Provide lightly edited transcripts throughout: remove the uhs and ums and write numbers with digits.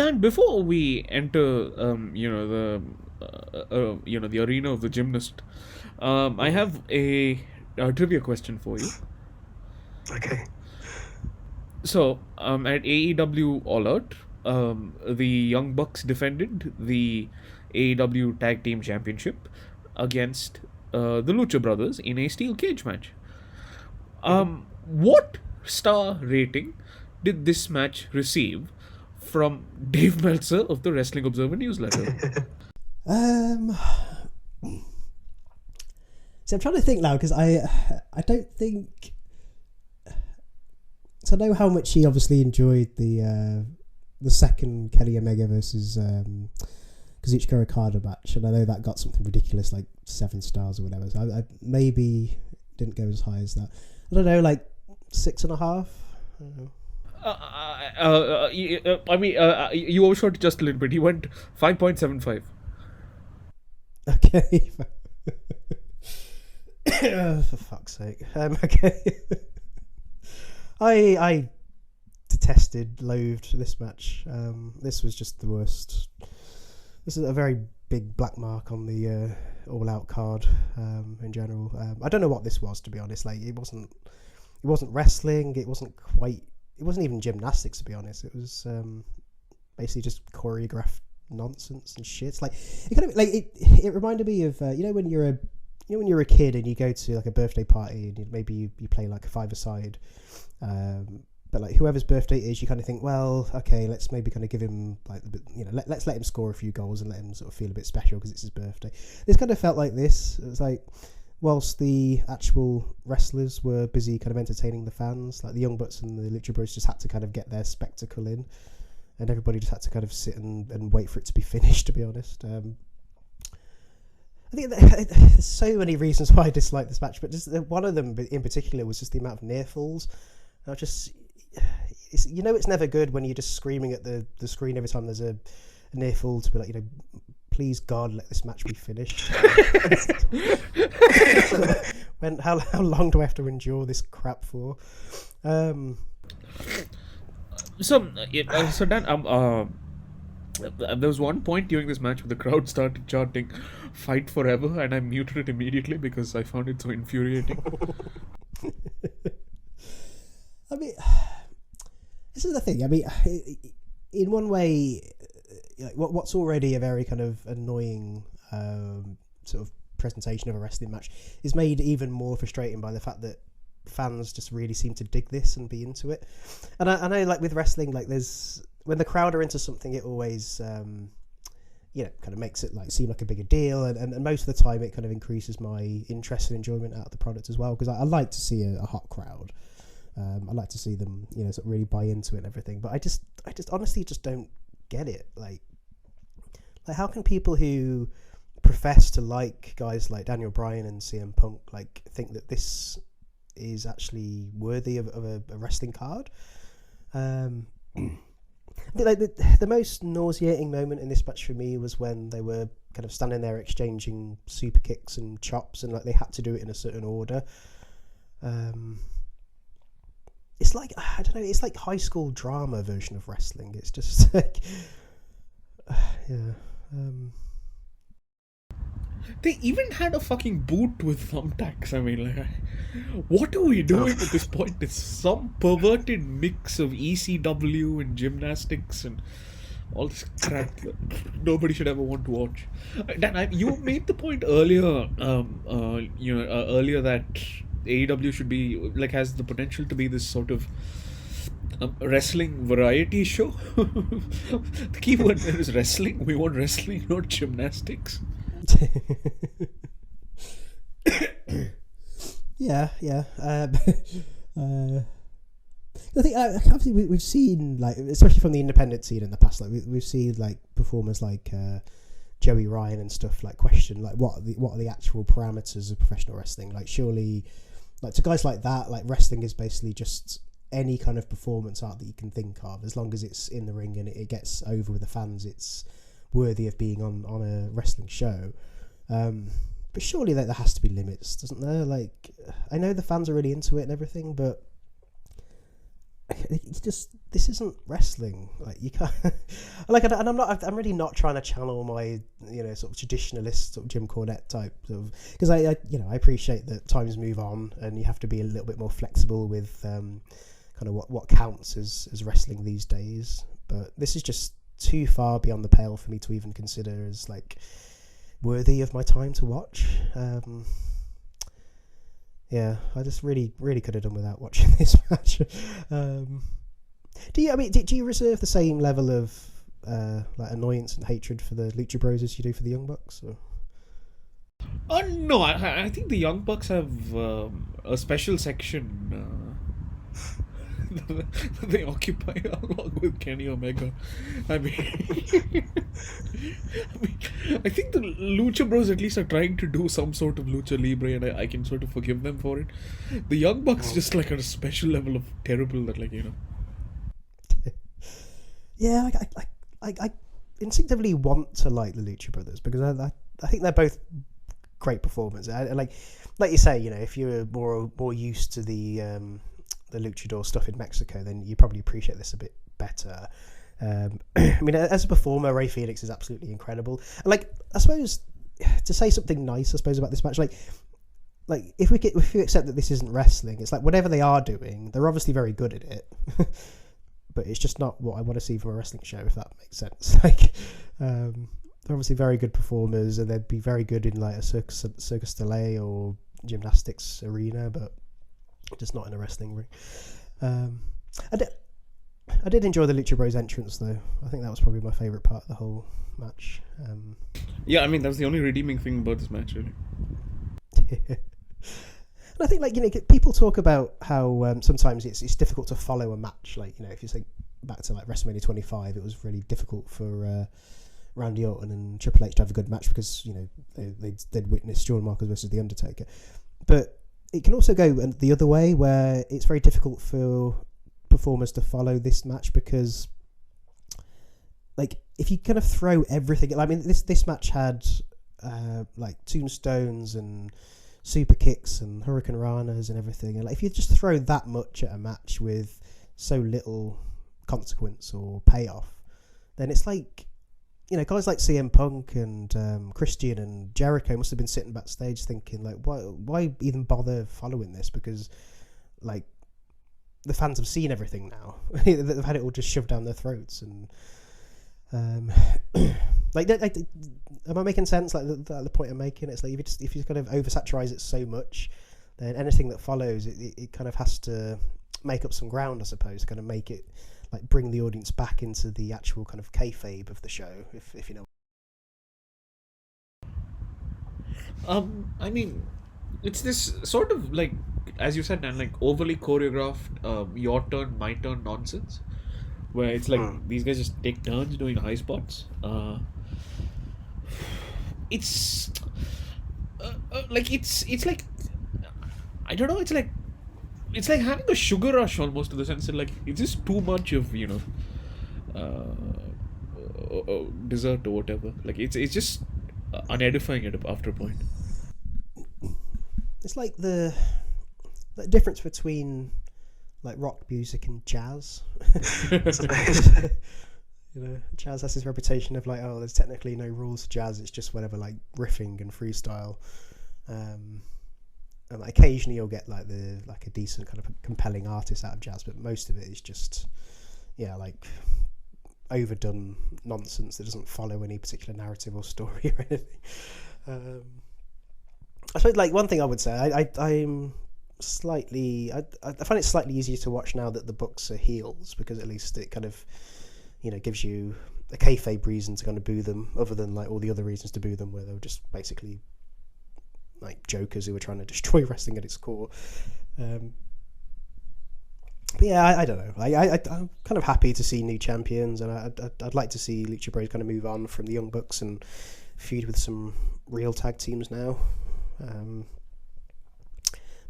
Dan, before we enter, the arena of the gymnast, I have a trivia question for you. Okay. So, at AEW All Out, the Young Bucks defended the AEW Tag Team Championship against the Lucha Brothers in a steel cage match. What star rating did this match receive from Dave Meltzer of the Wrestling Observer newsletter? Um, so I'm trying to think now because I don't think. So I know how much he obviously enjoyed the second Kenny Omega versus Kazuchika Okada match, and I know that got something ridiculous like 7 stars or whatever. So I maybe didn't go as high as that. I don't know, like 6.5. I don't know. You overshot just a little bit. He went 5.75. Okay. For fuck's sake. Okay. I detested, loathed this match. This was just the worst. This is a very big black mark on the all-out card in general. I don't know what this was, to be honest. Like it wasn't wrestling. It wasn't even gymnastics, to be honest. It was basically just choreographed nonsense and shit. Like it kind of like it reminded me of when you're a kid and you go to like a birthday party and maybe you play like a 5-a-side, but like whoever's birthday it is, you kind of think, well, okay, let's maybe kind of give him like let's let him score a few goals and let him sort of feel a bit special because it's his birthday. This kind of felt like this. It was like, whilst the actual wrestlers were busy kind of entertaining the fans, like the Young Bucks and the Lucha Bros just had to kind of get their spectacle in, and everybody just had to kind of sit and wait for it to be finished, to be honest. I think there's so many reasons why I dislike this match, but just one of them in particular was just the amount of near falls. It's never good when you're just screaming at the screen every time there's a near fall to be like, please God, let this match be finished. How long do I have to endure this crap for? So Dan, there was one point during this match where the crowd started chanting "Fight Forever," and I muted it immediately because I found it so infuriating. I mean, this is the thing. I mean, in one way, like what's already a very kind of annoying sort of presentation of a wrestling match is made even more frustrating by the fact that fans just really seem to dig this and be into it. And I know, like with wrestling, like there's when the crowd are into something, it always kind of makes it like seem like a bigger deal, and most of the time it kind of increases my interest and enjoyment out of the product as well, because I like to see a hot crowd. I like to see them, sort of really buy into it and everything. But I just honestly just don't get it. Like how can people who profess to like guys like Daniel Bryan and CM Punk like think that this is actually worthy of a wrestling card? Like the most nauseating moment in this match for me was when they were kind of standing there exchanging super kicks and chops, and like they had to do it in a certain order. It's like, I don't know, it's like high school drama version of wrestling. It's just like, yeah. They even had a fucking boot with thumbtacks. I mean, like, what are we doing at this point? It's some perverted mix of ECW and gymnastics and all this crap that nobody should ever want to watch. Dan, you made the point earlier, earlier that AEW should be, like, has the potential to be this sort of wrestling variety show. The key word there is wrestling. We want wrestling, not gymnastics. Yeah. I think obviously we've seen, like, especially from the independent scene in the past, like we've seen like performers like Joey Ryan and stuff like question like what are the actual parameters of professional wrestling. Like surely, like to guys like that, like wrestling is basically just any kind of performance art that you can think of, as long as it's in the ring and it gets over with the fans, it's worthy of being on a wrestling show. But surely there has to be limits, doesn't there? Like, I know the fans are really into it and everything, but it's just, this isn't wrestling. Like, you can't like, and I'm really not trying to channel my, sort of traditionalist sort of Jim Cornette type of, because I appreciate that times move on and you have to be a little bit more flexible with kind of what counts as wrestling these days. But this is just too far beyond the pale for me to even consider as like worthy of my time to watch. Yeah, I just really could have done without watching this match. Do you reserve the same level of like annoyance and hatred for the Lucha Bros as you do for the Young Bucks? Or? No, I think the Young Bucks have a special section they occupy along with Kenny Omega. I mean, I think the Lucha Bros at least are trying to do some sort of Lucha Libre, and I can sort of forgive them for it. The Young Bucks just like a special level of terrible that, like, Yeah, I instinctively want to like the Lucha Brothers because I think they're both great performers. And like you say, if you're more used to the luchador stuff in Mexico, then you probably appreciate this a bit better. I mean, as a performer, Rey Fenix is absolutely incredible. And like, I suppose to say something nice, I suppose about this match, like if we accept that this isn't wrestling, it's like whatever they are doing, they're obviously very good at it. But it's just not what I want to see from a wrestling show, if that makes sense. Like, they're obviously very good performers, and they'd be very good in like a Circus Delay or gymnastics arena, but just not in a wrestling ring. I did enjoy the Lucha Bros entrance, though. I think that was probably my favourite part of the whole match. Yeah, I mean, that's the only redeeming thing about this match, really. And I think, like, people talk about how sometimes it's difficult to follow a match. Like, if you think back to like WrestleMania 25, it was really difficult for Randy Orton and Triple H to have a good match because they'd witnessed Shawn Michaels versus The Undertaker. But it can also go the other way, where it's very difficult for performers to follow this match because, like, if you kind of throw everything, I mean, this match had like tombstones and super kicks and hurricane ranas and everything, and like, if you just throw that much at a match with so little consequence or payoff, then it's like, guys like CM Punk and Christian and Jericho must have been sitting backstage thinking, like, why even bother following this? Because, like, the fans have seen everything now. They've had it all just shoved down their throats. And like, am I making sense? Like the point I'm making, it's like if you kind of oversaturize it so much, then anything that follows it kind of has to make up some ground, I suppose, to kind of make it, like, bring the audience back into the actual kind of kayfabe of the show, if you know. I mean, it's this sort of, like, as you said, Dan, like, overly choreographed your turn, my turn nonsense, where it's like these guys just take turns doing high spots. It's like it's like, I don't know, it's like having a sugar rush almost, in the sense that, like, it's just too much of dessert or whatever. Like, it's just unedifying after a point. It's like the difference between, like, rock music and jazz. Jazz has this reputation of, like, oh, there's technically no rules to jazz, it's just whatever, like, riffing and freestyle. And like, occasionally you'll get like a decent kind of compelling artist out of jazz, but most of it is just, like, overdone nonsense that doesn't follow any particular narrative or story or anything. I suppose, like, one thing I would say, I'm slightly, I find it slightly easier to watch now that the Bucks are heels, because at least it kind of, gives you a kayfabe reason to kind of boo them, other than, like, all the other reasons to boo them where they were just basically, like, jokers who were trying to destroy wrestling at its core. But yeah, I don't know. I'm kind of happy to see new champions, and I'd like to see Lucha Bros kind of move on from the Young Bucks and feud with some real tag teams now.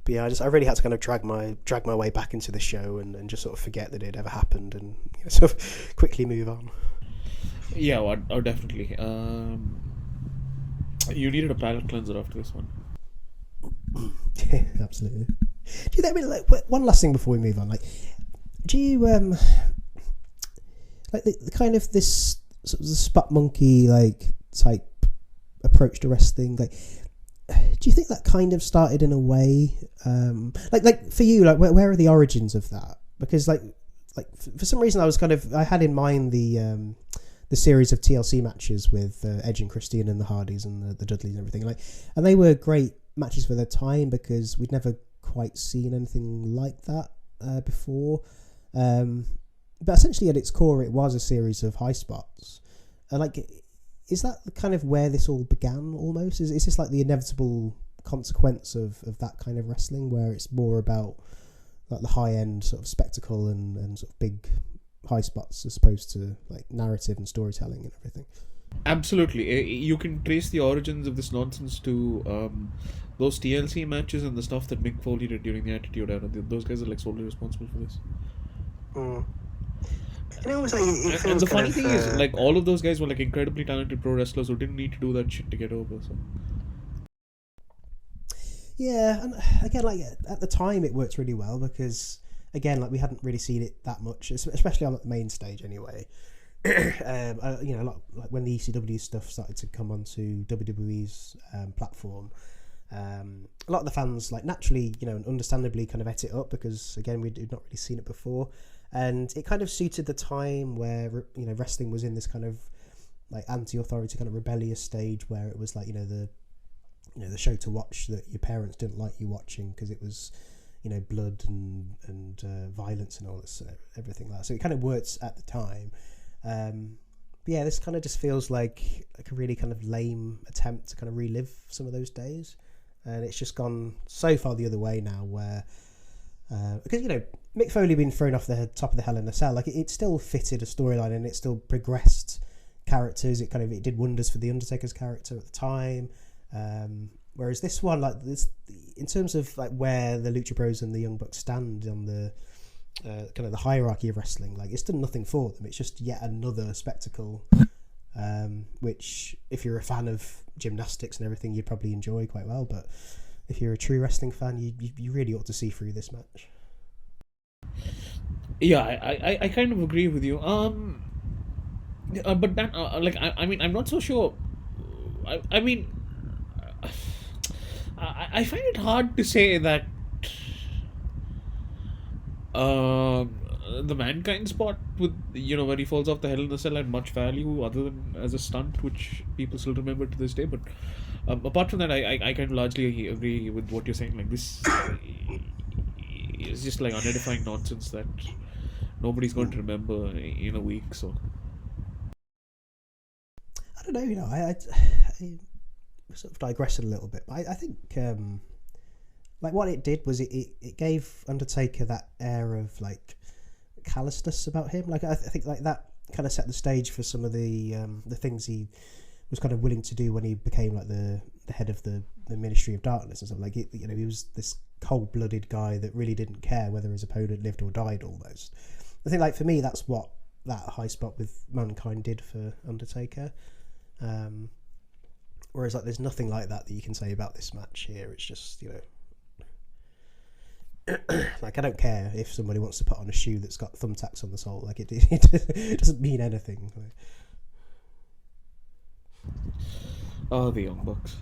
But yeah, I really had to kind of drag my way back into the show and just sort of forget that it ever happened and sort of quickly move on. Yeah, well, definitely. You needed a palate cleanser after this one. Yeah, absolutely. Do you know, I mean, like, one last thing before we move on, like, Do you like the kind of this sort of the spot monkey like type approach to wrestling? Like, do you think that kind of started in a way? Like for you, like where are the origins of that? Because like for some reason I had in mind the series of TLC matches with Edge and Christian and the Hardys and the Dudleys and everything, like, and they were great matches for their time because we'd never quite seen anything like that before. But essentially, at its core, it was a series of high spots. Like, is that kind of where this all began? Almost is this like the inevitable consequence of that kind of wrestling, where it's more about like the high end sort of spectacle and sort of big high spots as opposed to like narrative and storytelling and everything? Absolutely. You can trace the origins of this nonsense to those TLC matches and the stuff that Mick Foley did during the Attitude Era. Those guys are like solely responsible for this. Mm. And it was like, And the funny thing is, like, all of those guys were like incredibly talented pro wrestlers who didn't need to do that shit to get over. So. Yeah, and again, like at the time, it worked really well because again, like we hadn't really seen it that much, especially on the main stage anyway. You know, like when the ECW stuff started to come onto WWE's platform, a lot of the fans, like naturally, you know, and understandably, kind of ate it up because again, we'd not really seen it before, and it kind of suited the time where, you know, wrestling was in this kind of like anti-authority, kind of rebellious stage where it was like, you know, the show to watch that your parents didn't like you watching because it was, you know, blood and violence and all this, everything like that. So it kind of worked at the time. But yeah, this kind of just feels like a really kind of lame attempt to kind of relive some of those days, and it's just gone so far the other way now where because, you know, Mick Foley being thrown off the top of the Hell in a Cell, like it still fitted a storyline and it still progressed characters. It did wonders for the Undertaker's character at the time. Whereas this one, like this, in terms of like where the Lucha Bros and the Young Bucks stand on the kind of the hierarchy of wrestling, like it's done nothing for them. It's just yet another spectacle, which if you're a fan of gymnastics and everything, you'd probably enjoy quite well. But if you're a true wrestling fan, you really ought to see through this match. Yeah, I kind of agree with you. But then, I mean, I'm not so sure. I mean, I find it hard to say that the Mankind spot with, you know, where he falls off the Hell in a Cell had much value other than as a stunt, which people still remember to this day. But apart from that, I kind of largely agree with what you're saying. Like, this is just like unedifying nonsense that nobody's going to remember in a week. So I don't know, you know, I sort of digressing a little bit. I think like what it did was it gave Undertaker that air of like callousness about him. Like I think like that kind of set the stage for some of the things he was kind of willing to do when he became like the head of the Ministry of Darkness and stuff. Like you know, he was this cold-blooded guy that really didn't care whether his opponent lived or died. Almost, I think like for me that's what that high spot with Mankind did for Undertaker. Whereas like there's nothing like that you can say about this match here. It's just, you know, like I don't care if somebody wants to put on a shoe that's got thumbtacks on the sole. Like it doesn't mean anything. the Young Bucks.